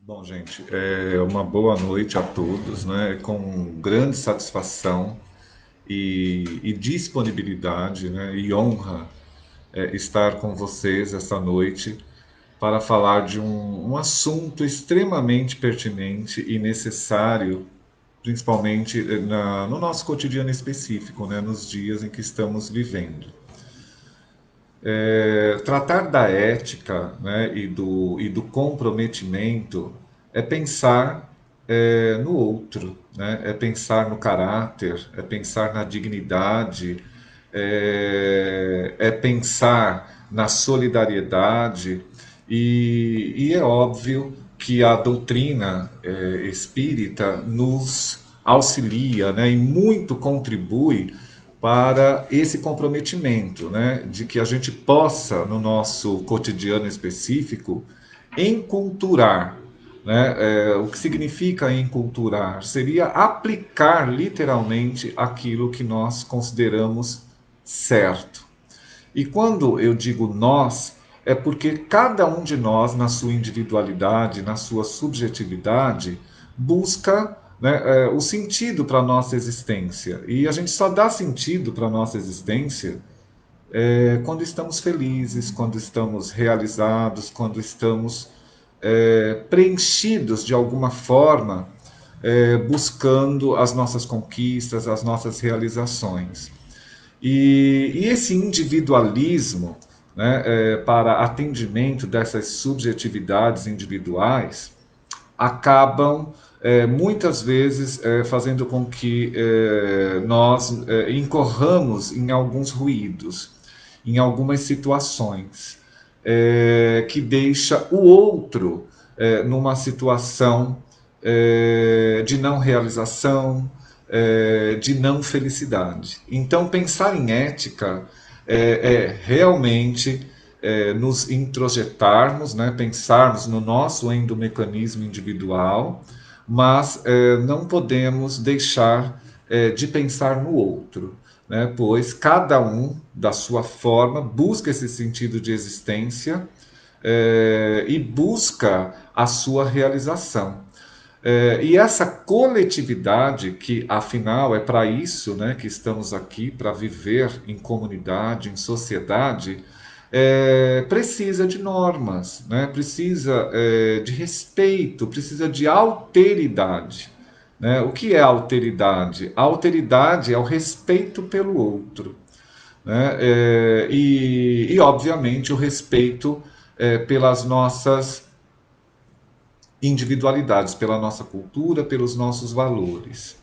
Bom, gente, uma boa noite a todos, né? Com grande satisfação e disponibilidade, né? E honra estar com vocês esta noite para falar de um assunto extremamente pertinente e necessário, principalmente no nosso cotidiano específico, né? Nos dias em que estamos vivendo. Tratar da ética, né, e do comprometimento é pensar no outro, né, é pensar no caráter, é pensar na dignidade, é pensar na solidariedade, e é óbvio que a doutrina espírita nos auxilia, né, e muito contribui para esse comprometimento, né, de que a gente possa, no nosso cotidiano específico, enculturar, né, o que significa enculturar? Seria aplicar literalmente aquilo que nós consideramos certo. E quando eu digo nós, é porque cada um de nós, na sua individualidade, na sua subjetividade, busca, né, o sentido para a nossa existência. E a gente só dá sentido para a nossa existência quando estamos felizes, quando estamos realizados, quando estamos preenchidos de alguma forma, buscando as nossas conquistas, as nossas realizações. E esse individualismo, né, para atendimento dessas subjetividades individuais, acabam muitas vezes fazendo com que nós incorramos em alguns ruídos, em algumas situações, que deixa o outro numa situação de não realização, de não felicidade. Então, pensar em ética é realmente nos introjetarmos, né, pensarmos no nosso endomecanismo individual, mas não podemos deixar de pensar no outro, né, pois cada um, da sua forma, busca esse sentido de existência e busca a sua realização. E essa coletividade, que afinal é para isso, né, que estamos aqui, para viver em comunidade, em sociedade, precisa de normas, né, precisa de respeito, precisa de alteridade. Né? O que é alteridade? A alteridade é o respeito pelo outro. Né? Obviamente, o respeito pelas nossas individualidades, pela nossa cultura, pelos nossos valores.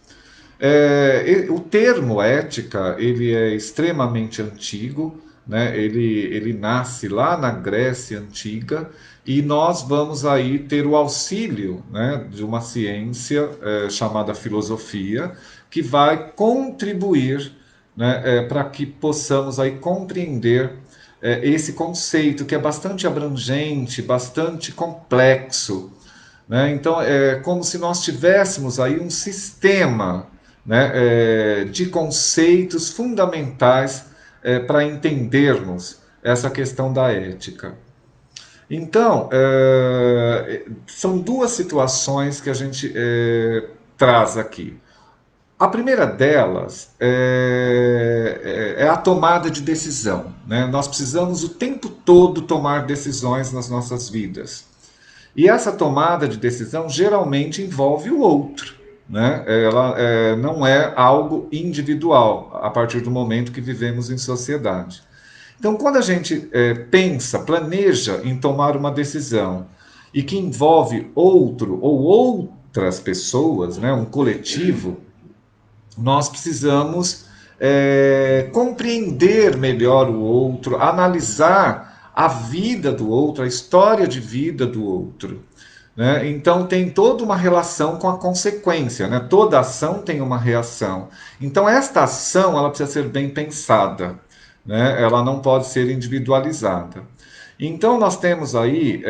O termo ética ele é extremamente antigo, né? Ele nasce lá na Grécia Antiga e nós vamos aí ter o auxílio, né, de uma ciência chamada filosofia, que vai contribuir, né, para que possamos aí compreender esse conceito que é bastante abrangente, bastante complexo, né? Então, é como se nós tivéssemos aí um sistema, né, de conceitos fundamentais para entendermos essa questão da ética. Então, são duas situações que a gente traz aqui. A primeira delas é a tomada de decisão. Né? Nós precisamos o tempo todo tomar decisões nas nossas vidas. E essa tomada de decisão geralmente envolve o outro. Né? Ela não é algo individual a partir do momento que vivemos em sociedade. Então, quando a gente pensa, planeja em tomar uma decisão e que envolve outro ou outras pessoas, né, um coletivo, nós precisamos compreender melhor o outro, analisar a vida do outro, a história de vida do outro. Né? Então tem toda uma relação com a consequência, né? Toda ação tem uma reação. Então esta ação ela precisa ser bem pensada, né? Ela não pode ser individualizada. Então nós temos aí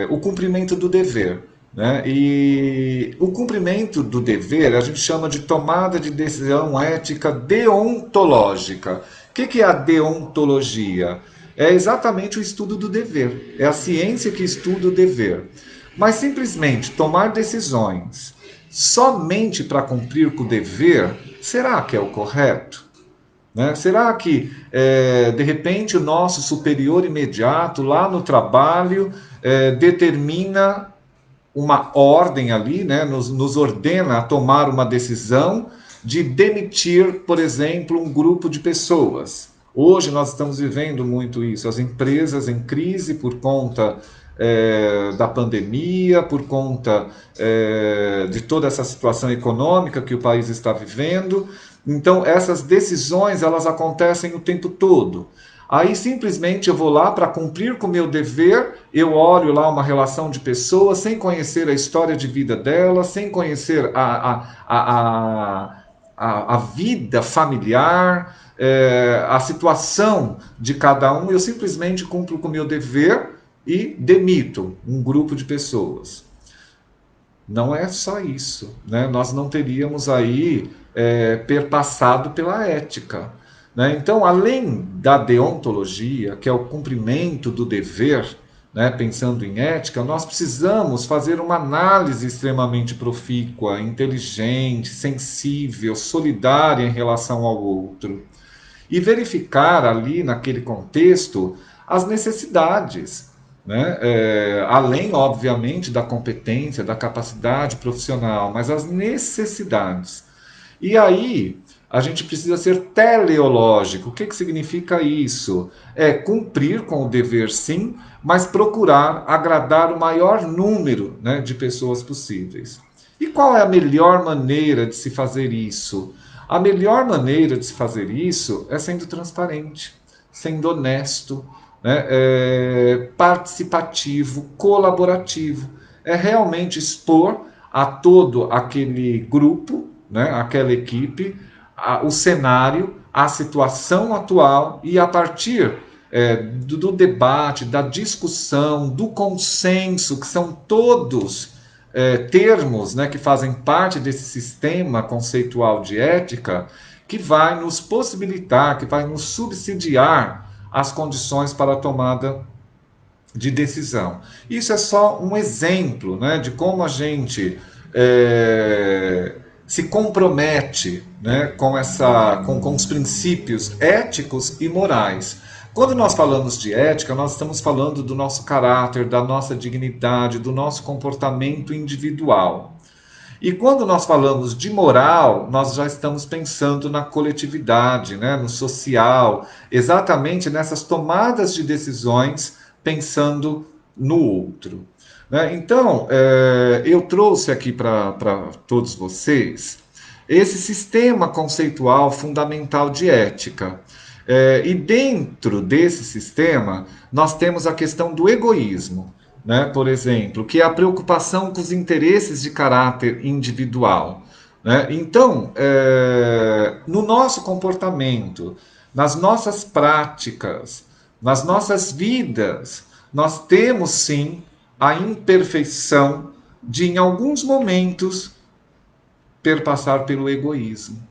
o cumprimento do dever. Né? E o cumprimento do dever a gente chama de tomada de decisão ética deontológica. O que é a deontologia? É exatamente o estudo do dever. É a ciência que estuda o dever. Mas simplesmente tomar decisões somente para cumprir com o dever, será que é o correto? Né? Será que, de repente, o nosso superior imediato lá no trabalho determina uma ordem ali, né? Nos ordena a tomar uma decisão de demitir, por exemplo, um grupo de pessoas? Hoje nós estamos vivendo muito isso, as empresas em crise por conta da pandemia, por conta de toda essa situação econômica que o país está vivendo. Então, essas decisões, elas acontecem o tempo todo. Aí, simplesmente, eu vou lá para cumprir com o meu dever, eu olho lá uma relação de pessoas, sem conhecer a história de vida delas, sem conhecer a vida familiar, a situação de cada um, eu simplesmente cumpro com o meu dever e demito um grupo de pessoas. Não é só isso, né? Nós não teríamos aí perpassado pela ética, né? Então, além da deontologia, que é o cumprimento do dever, né, pensando em ética, nós precisamos fazer uma análise extremamente profícua, inteligente, sensível, solidária em relação ao outro. E verificar ali, naquele contexto, as necessidades, né? Além, obviamente, da competência, da capacidade profissional, mas as necessidades. E aí, a gente precisa ser teleológico. O que significa isso? É cumprir com o dever, sim, mas procurar agradar o maior número, né, de pessoas possíveis. E qual é a melhor maneira de se fazer isso? A melhor maneira de se fazer isso é sendo transparente, sendo honesto, né, participativo, colaborativo. É realmente expor a todo aquele grupo, né, aquela equipe, o cenário, a situação atual e a partir do debate, da discussão, do consenso, que são todos termos, né, que fazem parte desse sistema conceitual de ética, que vai nos possibilitar, que vai nos subsidiar as condições para a tomada de decisão. Isso é só um exemplo, né, de como a gente se compromete, né, com os princípios éticos e morais. Quando nós falamos de ética, nós estamos falando do nosso caráter, da nossa dignidade, do nosso comportamento individual. E quando nós falamos de moral, nós já estamos pensando na coletividade, né, no social, exatamente nessas tomadas de decisões, pensando no outro. Né? Então, eu trouxe aqui para todos vocês esse sistema conceitual fundamental de ética. E dentro desse sistema, nós temos a questão do egoísmo, né? Por exemplo, que é a preocupação com os interesses de caráter individual. Né? Então, no nosso comportamento, nas nossas práticas, nas nossas vidas, nós temos sim a imperfeição de, em alguns momentos, perpassar pelo egoísmo.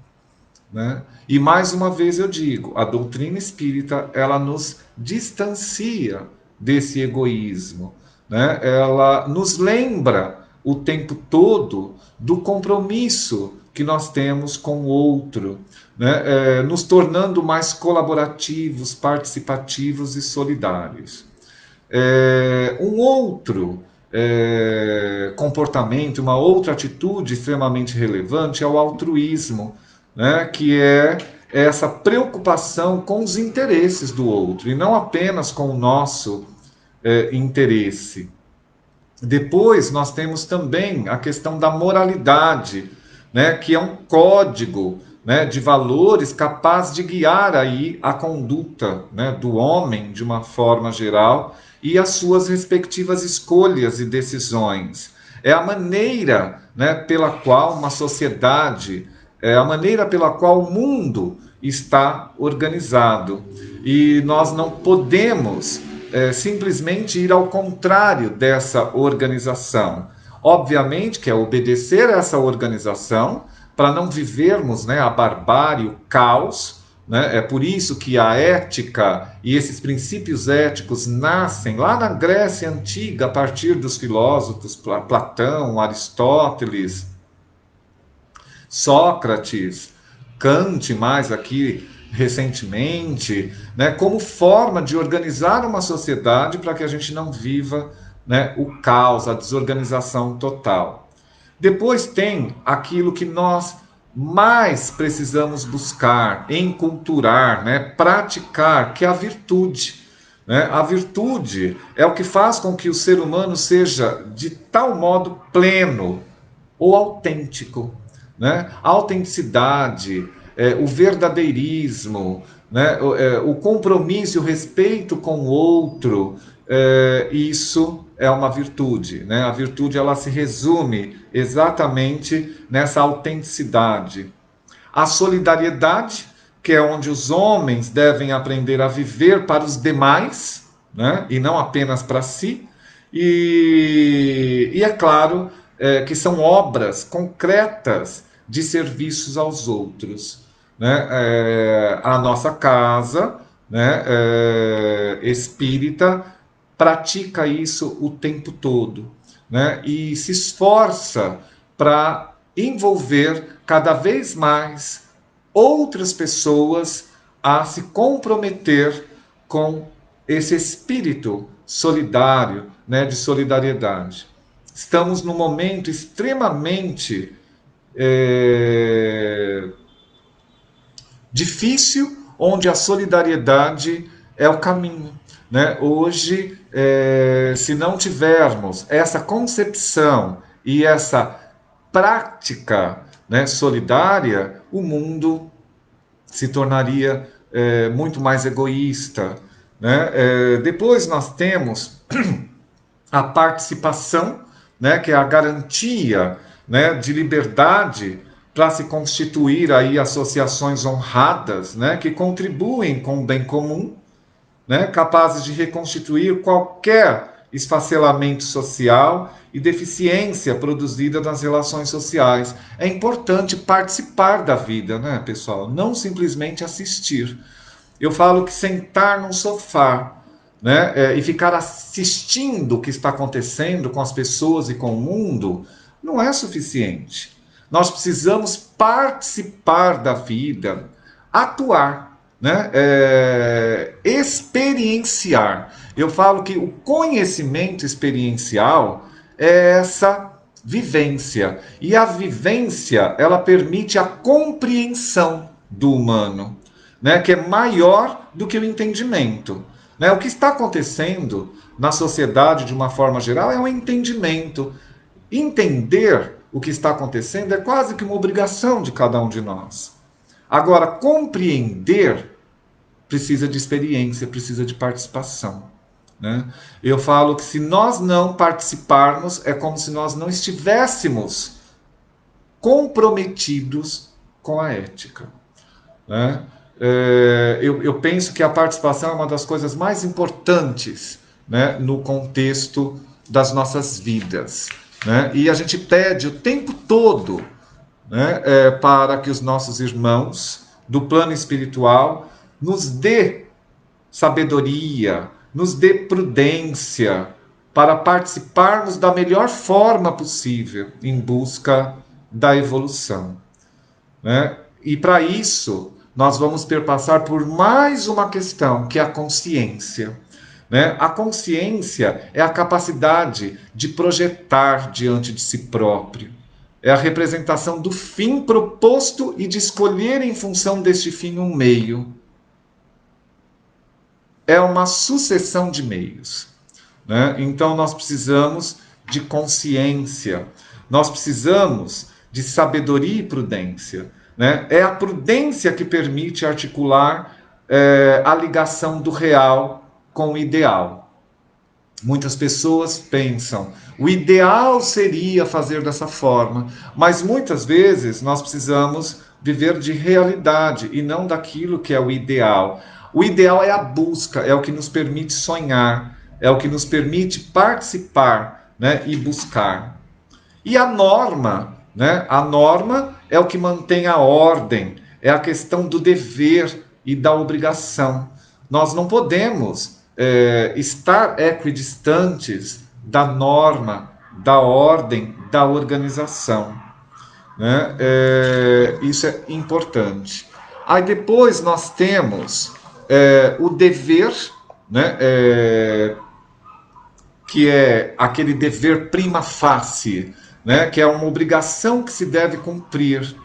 Né? E mais uma vez eu digo, a doutrina espírita ela nos distancia desse egoísmo, né? Ela nos lembra o tempo todo do compromisso que nós temos com o outro, né? Nos tornando mais colaborativos, participativos e solidários. Um outro comportamento, uma outra atitude extremamente relevante é o altruísmo, né, que é essa preocupação com os interesses do outro, e não apenas com o nosso interesse. Depois, nós temos também a questão da moralidade, né, que é um código, né, de valores capaz de guiar aí a conduta, né, do homem de uma forma geral e as suas respectivas escolhas e decisões. É a maneira, né, pela qual uma sociedade, a maneira pela qual o mundo está organizado. E nós não podemos simplesmente ir ao contrário dessa organização. Obviamente que é obedecer a essa organização para não vivermos, né, a barbárie, o caos. Né? É por isso que a ética e esses princípios éticos nascem lá na Grécia Antiga, a partir dos filósofos Platão, Aristóteles, Sócrates, Kant, mais aqui recentemente, né, como forma de organizar uma sociedade para que a gente não viva, né, o caos, a desorganização total. Depois tem aquilo que nós mais precisamos buscar, enculturar, né, praticar, que é a virtude. Né? A virtude é o que faz com que o ser humano seja de tal modo pleno ou autêntico. Né? A autenticidade, o verdadeirismo, né? O compromisso e o respeito com o outro, isso é uma virtude. Né? A virtude ela se resume exatamente nessa autenticidade. A solidariedade, que é onde os homens devem aprender a viver para os demais, né? E não apenas para si. E é claro que são obras concretas de serviços aos outros. Né? A nossa casa, né, espírita, pratica isso o tempo todo, né? E se esforça para envolver cada vez mais outras pessoas a se comprometer com esse espírito solidário, né, de solidariedade. Estamos num momento extremamente difícil, onde a solidariedade é o caminho. Né? Hoje, se não tivermos essa concepção e essa prática, né, solidária, o mundo se tornaria muito mais egoísta. Né? Depois nós temos a participação, né, que é a garantia, né, de liberdade para se constituir aí associações honradas, né, que contribuem com o bem comum, né, capazes de reconstituir qualquer esfacelamento social e deficiência produzida nas relações sociais. É importante participar da vida, né, pessoal? Não simplesmente assistir. Eu falo que sentar num sofá, né, e ficar assistindo o que está acontecendo com as pessoas e com o mundo não é suficiente. Nós precisamos participar da vida, atuar, né, experienciar. Eu falo que o conhecimento experiencial é essa vivência. E a vivência, ela permite a compreensão do humano, né, que é maior do que o entendimento. Né? O que está acontecendo na sociedade de uma forma geral é um entendimento. Entender o que está acontecendo é quase que uma obrigação de cada um de nós. Agora, compreender precisa de experiência, precisa de participação. Né? Eu falo que se nós não participarmos, é como se nós não estivéssemos comprometidos com a ética. Né? Eu penso que a participação é uma das coisas mais importantes, né, no contexto das nossas vidas. Né? E a gente pede o tempo todo, né, para que os nossos irmãos do plano espiritual nos dê sabedoria, nos dê prudência, para participarmos da melhor forma possível em busca da evolução. Né? E para isso, nós vamos perpassar por mais uma questão, que é a consciência. Né? A consciência é a capacidade de projetar diante de si próprio. É a representação do fim proposto e de escolher em função deste fim um meio. É uma sucessão de meios. Né? Então nós precisamos de consciência, nós precisamos de sabedoria e prudência. Né? É a prudência que permite articular a ligação do real com o ideal. Muitas pessoas pensam, o ideal seria fazer dessa forma, mas muitas vezes nós precisamos viver de realidade e não daquilo que é o ideal. O ideal é a busca, é o que nos permite sonhar, é o que nos permite participar, né, e buscar. E a norma, né? A norma é o que mantém a ordem, é a questão do dever e da obrigação. Nós não podemos estar equidistantes da norma, da ordem, da organização, né? Isso é importante. Aí depois nós temos o dever, né? Que é aquele dever prima facie, né? Que é uma obrigação que se deve cumprir,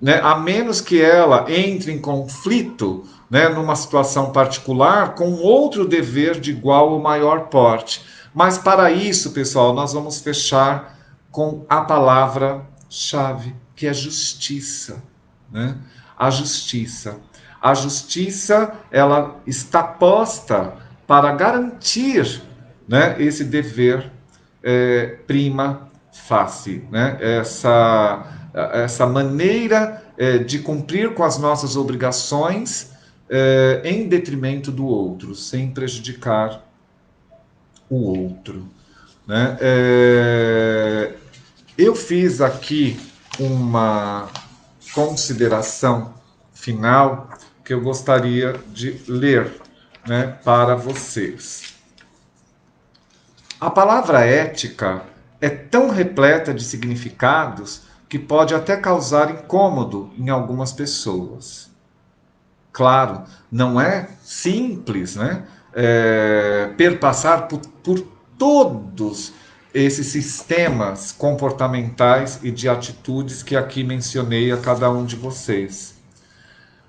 né, a menos que ela entre em conflito, né, numa situação particular com outro dever de igual ou maior porte. Mas para isso, pessoal, nós vamos fechar com a palavra-chave, que é justiça, né? A justiça. A justiça, ela está posta para garantir, né, esse dever prima facie, né? Essa maneira de cumprir com as nossas obrigações em detrimento do outro, sem prejudicar o outro, né? Eu fiz aqui uma consideração final que eu gostaria de ler, né, para vocês. A palavra ética é tão repleta de significados que pode até causar incômodo em algumas pessoas. Claro, não é simples, né? Perpassar por todos esses sistemas comportamentais e de atitudes que aqui mencionei a cada um de vocês.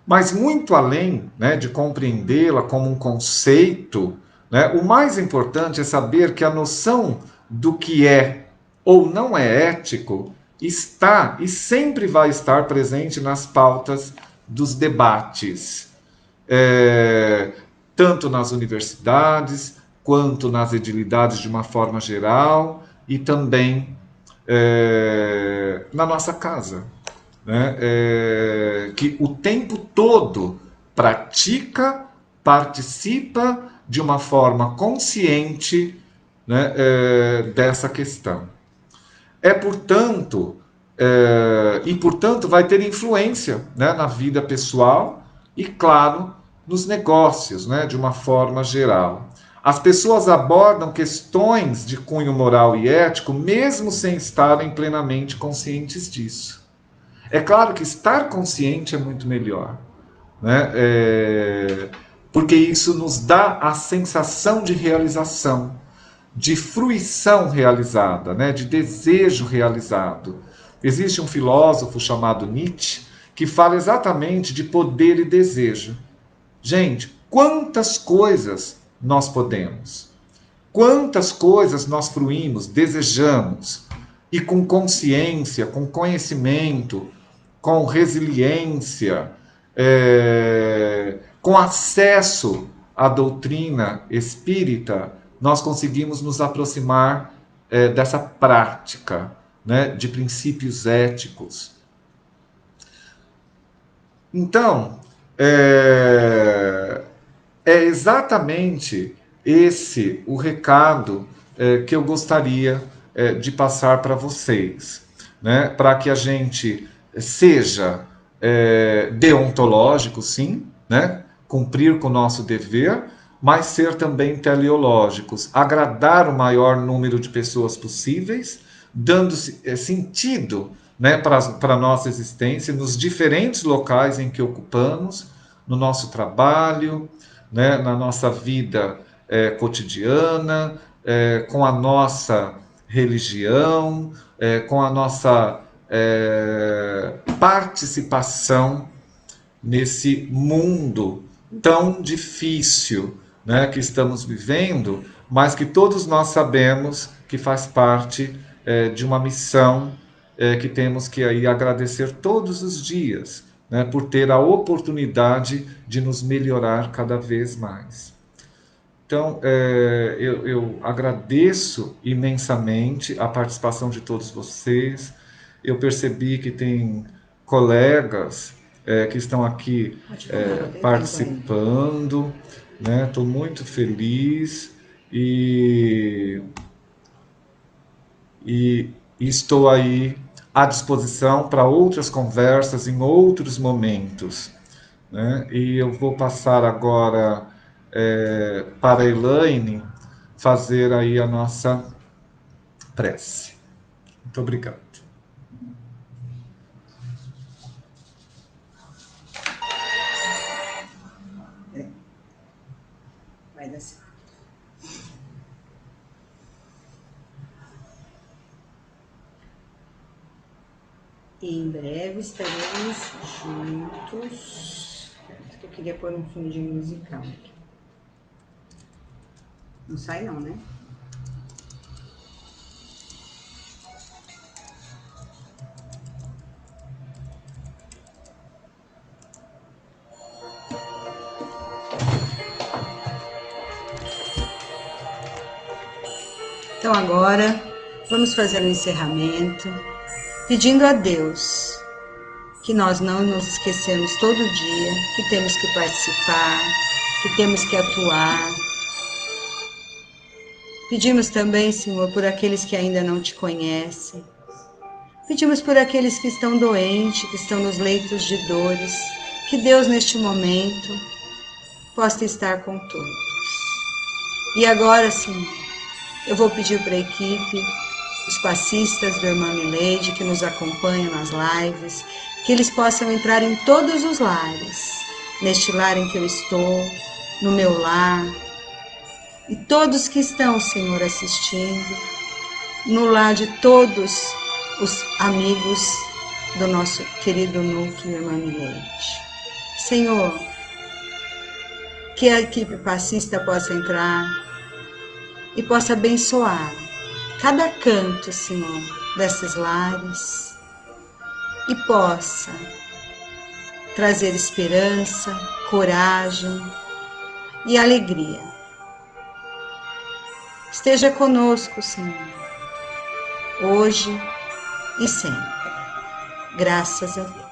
Mas muito além, né, de compreendê-la como um conceito, né, o mais importante é saber que a noção do que é ou não é ético está e sempre vai estar presente nas pautas dos debates, tanto nas universidades quanto nas edilidades de uma forma geral e também na nossa casa, né? Que o tempo todo pratica, participa de uma forma consciente, né, dessa questão. Portanto, vai ter influência, né, na vida pessoal e, claro, nos negócios, né, de uma forma geral. As pessoas abordam questões de cunho moral e ético mesmo sem estarem plenamente conscientes disso. É claro que estar consciente é muito melhor, né? Porque isso nos dá a sensação de realização, de fruição realizada, né? De desejo realizado. Existe um filósofo chamado Nietzsche que fala exatamente de poder e desejo. Gente, quantas coisas nós podemos? Quantas coisas nós fruímos, desejamos, e com consciência, com conhecimento, com resiliência, com acesso à doutrina espírita, nós conseguimos nos aproximar dessa prática, né, de princípios éticos. Então, é exatamente esse o recado que eu gostaria de passar para vocês, né? Para que a gente seja deontológico, sim, né? Cumprir com o nosso dever, mas ser também teleológicos, agradar o maior número de pessoas possíveis, dando sentido, né, para a nossa existência nos diferentes locais em que ocupamos, no nosso trabalho, né, na nossa vida cotidiana, com a nossa religião, com a nossa participação nesse mundo tão difícil, né, que estamos vivendo, mas que todos nós sabemos que faz parte de uma missão que temos que aí agradecer todos os dias, né, por ter a oportunidade de nos melhorar cada vez mais. Então, eu agradeço imensamente a participação de todos vocês. Eu percebi que tem colegas que estão aqui participando, né? Estou muito feliz e estou aí à disposição para outras conversas em outros momentos, né? E eu vou passar agora para a Elaine fazer aí a nossa prece. Muito obrigado. Vai dar certo. E em breve estaremos juntos. Eu queria pôr um fundinho musical aqui. Não sai não, né? Então agora vamos fazer um encerramento, pedindo a Deus que nós não nos esquecemos todo dia, que temos que participar, que temos que atuar. Pedimos também, Senhor, por aqueles que ainda não te conhecem. Pedimos por aqueles que estão doentes, que estão nos leitos de dores, que Deus neste momento possa estar com todos. E agora, Senhor, eu vou pedir para a equipe, os passistas da irmã Mileide, que nos acompanham nas lives, que eles possam entrar em todos os lares, neste lar em que eu estou, no meu lar, e todos que estão, Senhor, assistindo, no lar de todos os amigos do nosso querido núcleo, irmã Mileide. Senhor, que a equipe passista possa entrar e possa abençoar cada canto, Senhor, desses lares e possa trazer esperança, coragem e alegria. Esteja conosco, Senhor, hoje e sempre. Graças a Deus.